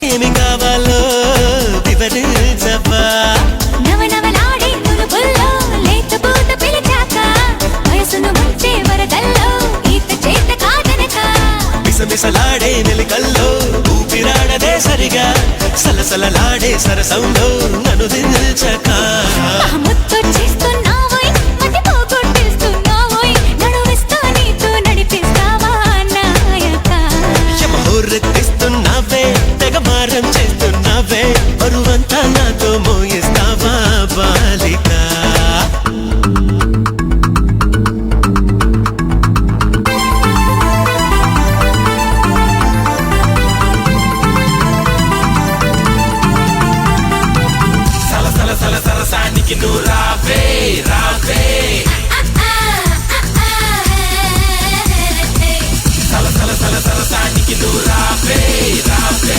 ఏమి కావాలో వివరించవా నవనవలాడే పులుపుల్లో లేత పూత పిలిచాక వయసును ముంచే వరదల్లో ఈత చేత కాదనక మిసమిసలాడే మెలికల్లో ఊపిరాడదే సరిగా సలసలలాడే సరసంలో నన్ను దిల్చక ముత్తొచ్చేస్తున్నావోయ్ మతి పోగొట్టేస్తున్నావోయ్ నడువిస్తా నీతో నడిపిస్తావా నాయక యమహోరెత్తిస్తున్నావే తెగమారం చేస్తున్నావే బరువంతా నాతో మోయిస్తావా బాలిక సరసానికి నువ్వు రావే రావే సరసానికి నువ్వు రావే రావే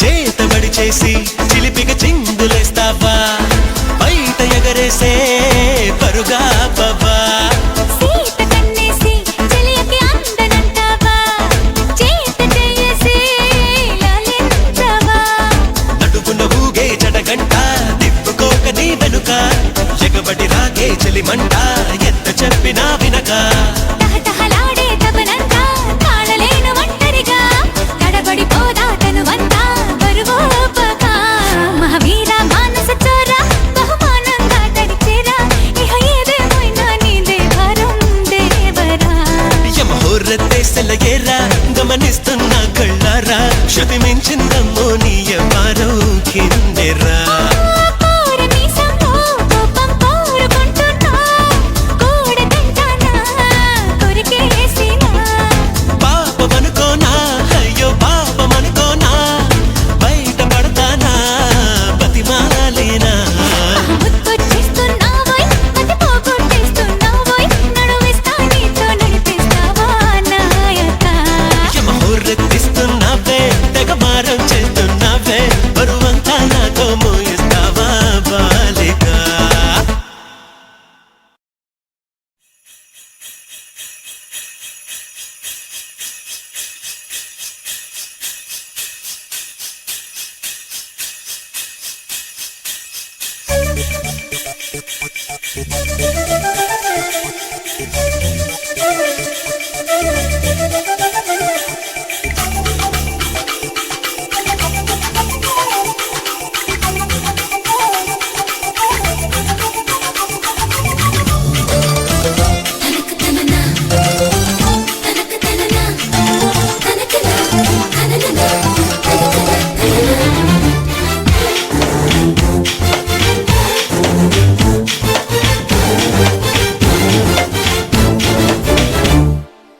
చేతబడి చేసి చిలిపిగ చిందులేస్తావా బయట ఎగరేసే పరుగా బాబా సీత కన్నేసి చెలియకి అందనంటావా చేత చేయేసి లాలించవా నడుపున ఊగే జడగంట తిప్పుకోక నీ వెనుక ఎగబడి రాగే చెలిమంట ఎంత చెప్పినా వినక తహతహలాడే తపనంతా తాళలేను ఒంటరిగా తడబడిపోదా తనువంతా బరువోపక మహావీర మానస చోర బహుమానంగా తడిచేరా ఇహ ఏదేమైనా నీదే భారం దేవరా యమహోరెత్తేసెలయేరా గమనిస్తున్న కళ్ళారా శృతి మించిందమ్మో నీ వారం కిందెరా కోరమీసంలో కోపం కోరుకుంటున్నా కూడదంటానా కొరికేసినా పాపమనుకోనా అయ్యో పాపమనుకోనా బయట పడతానా బతిమాలేనా ముత్తొచ్చేస్తున్నావోయ్ మతి పోగొట్టేస్తున్నావోయ్ నడువిస్తా నీతో నడిపిస్తావా నాయక యమహోరెత్తిస్తున్నావే తెగమారం చేస్తున్నావే బరువంతా నాతో మోయిస్తావా బాలిక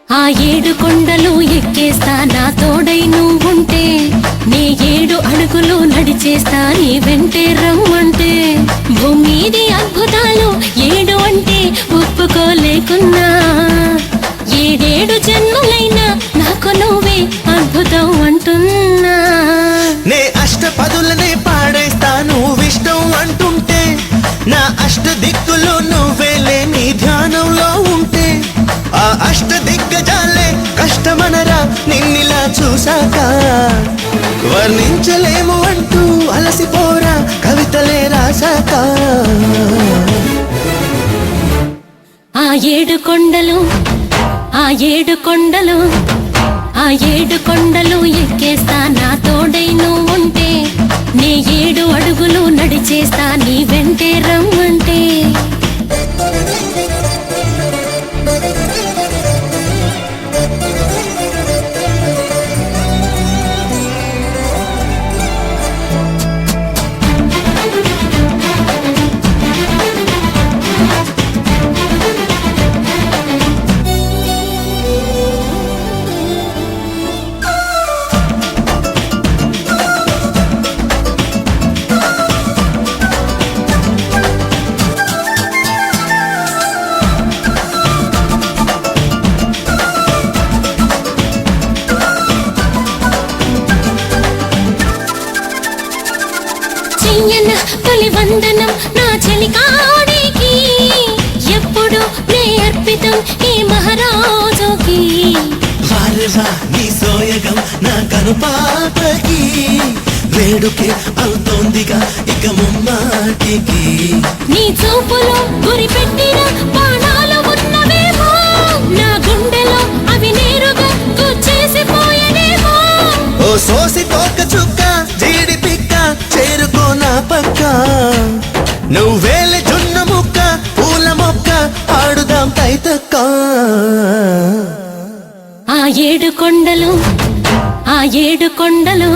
ఆ ఏడు కొండలు ఎక్కేస్తా నా తోడై నువ్వుంటే నీ 7 అడుగులు నడిచేస్తా నీ వెంటే రమ్మంటే భూమిది అద్భుతాలు 7 అంటే ఒప్పుకోలేకున్నా 7 జన్మలైనా నాకు నువ్వే అద్భుతం అంటున్నా నే అష్టపదులనే పాడేస్తా నువ్విష్టం అంటుంటే నా అష్ట దిక్కులు నువ్వేలే నీ ధ్యానంలో ఉంటే ఆ అష్ట దిగ్గజాలే కష్టమనరా నిన్నిలా చూసాక వర్ణించలేము అంటూ అలసిపోరా కవితలే రాసాక ఆ 7 కొండలు ఆ 7 కొండలు ఆ 7 కొండలు ఎక్కేస్తా నా తోడై నువ్వుంటే నీ 7 అడుగులు నడిచేస్తా నీ వెంటే రమ్మంటే తొలి వందనం నా చెలికాడికి ఎప్పుడు నే అర్పితం ఈ మహారాజుకి వారెవా నీ సోయగం నా కనుపాపకి వేడుకే అవుతోందిగా ఇక ముమ్మాటికి నీ చూపులో గురి పెట్టిన బాణాలు ఉన్నవేమో నా గుండెలో అవి నేరుగా గుచ్చేసిపోయేనేమో ఓ సోసి తోక చుక్క జీడి పిక్క చేరుకో నా పక్క నువ్వేలే జున్న ముక్క పూల మొక్క ఆడుదాం తైతక్క ఆ ఏడు కొండలు ఆ ఏడు కొండలు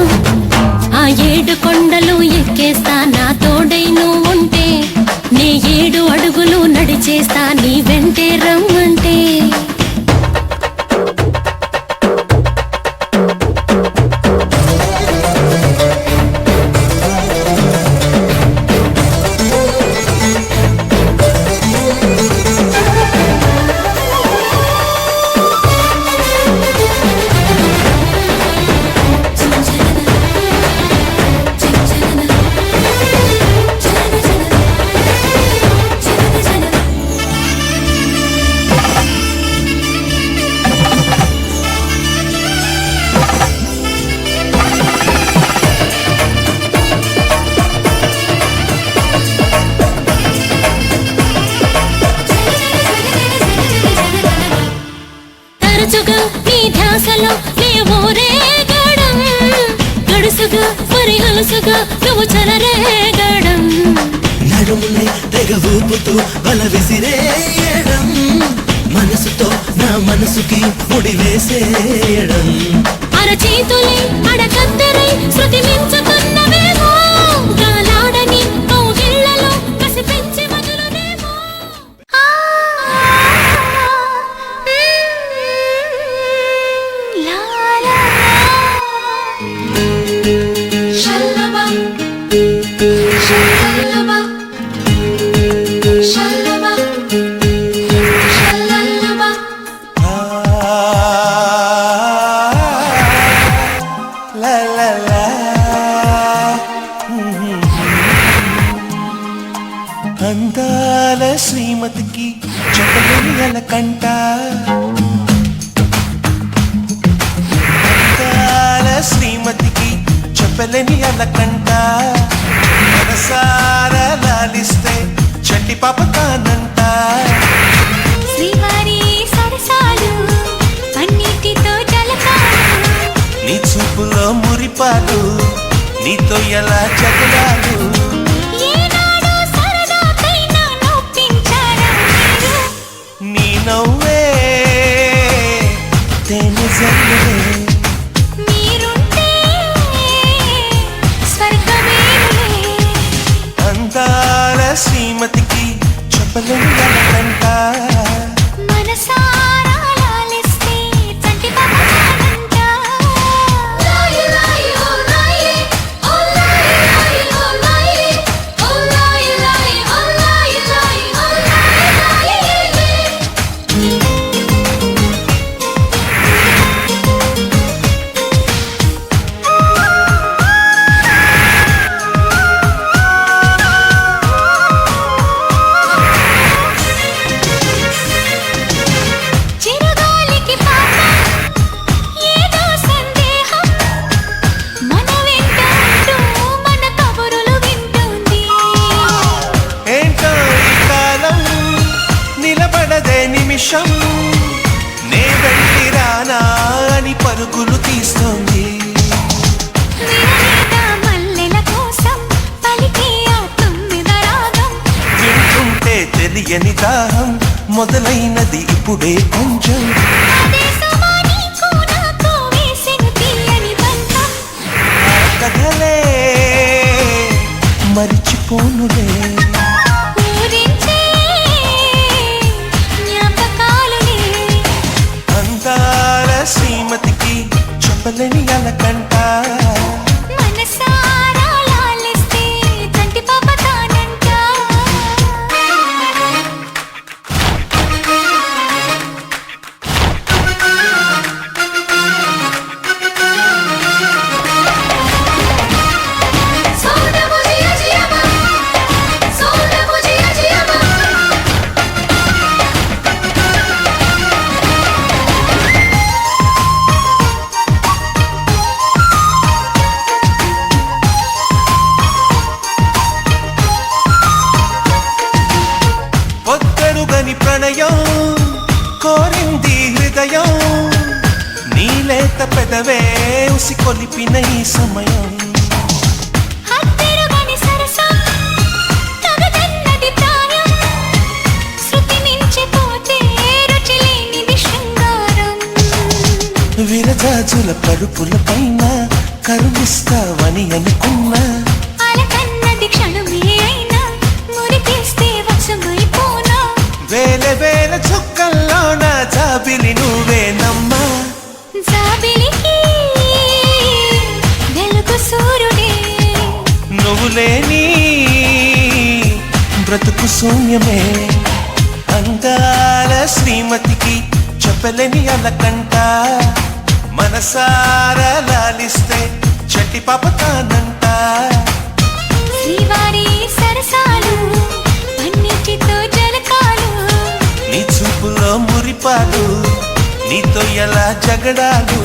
ఆ ఏడు కొండలు ఎక్కేస్తా నా తోడై నువ్వు ఉంటే నే 7 అడుగులు నడిచేస్తా నీ వెంటే రమ్మంటే తరచుగా నీ ధ్యాసలో లేవో రేగడం గడుసుగా మరి అలుసుగా నువ్వు చెలరేగడం నడుమునే తెగ ఊపుతూ బల విసిరేయడం మనసుతో నా మనసుకి ముడి వేసేయడం అరచేతులే అడకత్తెరై శృతి మించుతున్నవేమో గాలాడని కౌగిళ్లలో కసి పెంచి వదులునేమో షల్లబా షల్లబా షల్లబా షల్లబా లా లా లా అందాల శ్రీమతికి చెప్పగల కంట అందాల శ్రీమతికి చెప్పలేని అలకంట మనసారా లాలిస్తే చంటి పాప కానంట శ్రీవారి సరసాలు అన్నిటితో జలకాలు నీ చూపులో మురిపాలు నీతో ఎలా జగడాలు ఏనాడు సరదాకైనా నొప్పించారా మీరు? నీ నవ్వే తేనె జల్లులే మీరుంటే స్వర్గమేనులే. అందాల శ్రీమతికి చెప్పలేని అలకంట మనసారా లాలిస్తే చంటి పాప లాయి లాయి ఓ లాయి ఓ లాయి లాయి ఓ లాయి ఓ లాయి లాయి ఓ లాయి లాయి ఓ లాయి లాయి చిరుగాలికి పాప ఏదో సందేహం మన వెంటూ మన కబురులు వింటుంది ఏంటో ఈ కాలం నిలబడదే నిమిషం నే వెళ్ళి రానా అని పరుగులు తీస్తోంది విరలేదా మల్లెల కోసం పలికే ఆ తొమ్మిద రాగం వింటుంటే తెలియని దాహం మొదలైనది ఇప్పుడే కొంచెం అదే సమానీకు నాకు వేసిన తీయని బంధం ఆ కథలే మరిచిపోనులే ఊరించే జ్ఞాపకాలులే అందాల శ్రీమతికి చెప్పలేని అలకంట మనసారా లాలిస్తే చంటి పాప తానంట సోదము జియ జియమ పెదవే ఉసి కొలిపిన ఈ సమయం హత్తెరుగని సరసం తగదన్నది ప్రాయం శృతి మించిపోతే రుచి లేనిది శృంగారం విరజాజుల పరుపుల పైన కరుణిస్తావని అనుకున్నా అలకన్నది క్షణమే అయినా మురికేస్తే వశమైపోనా వేల వేల చుక్కల్లోన జాబిలి నువ్వేనమ్మా జాబిలికి వెలుగు సూర్యుడే నువ్వు లేని బ్రతుకు శూన్యమే అందాల శ్రీమతికి చెప్పలేని అలకంట మనసారా లాలిస్తే చట్టి పాపతానంట శ్రీవారి సరసాలు పన్నిటితో జలకాలు నీ చూపులో మురిపాలు నీతో ఎలా జగడాలు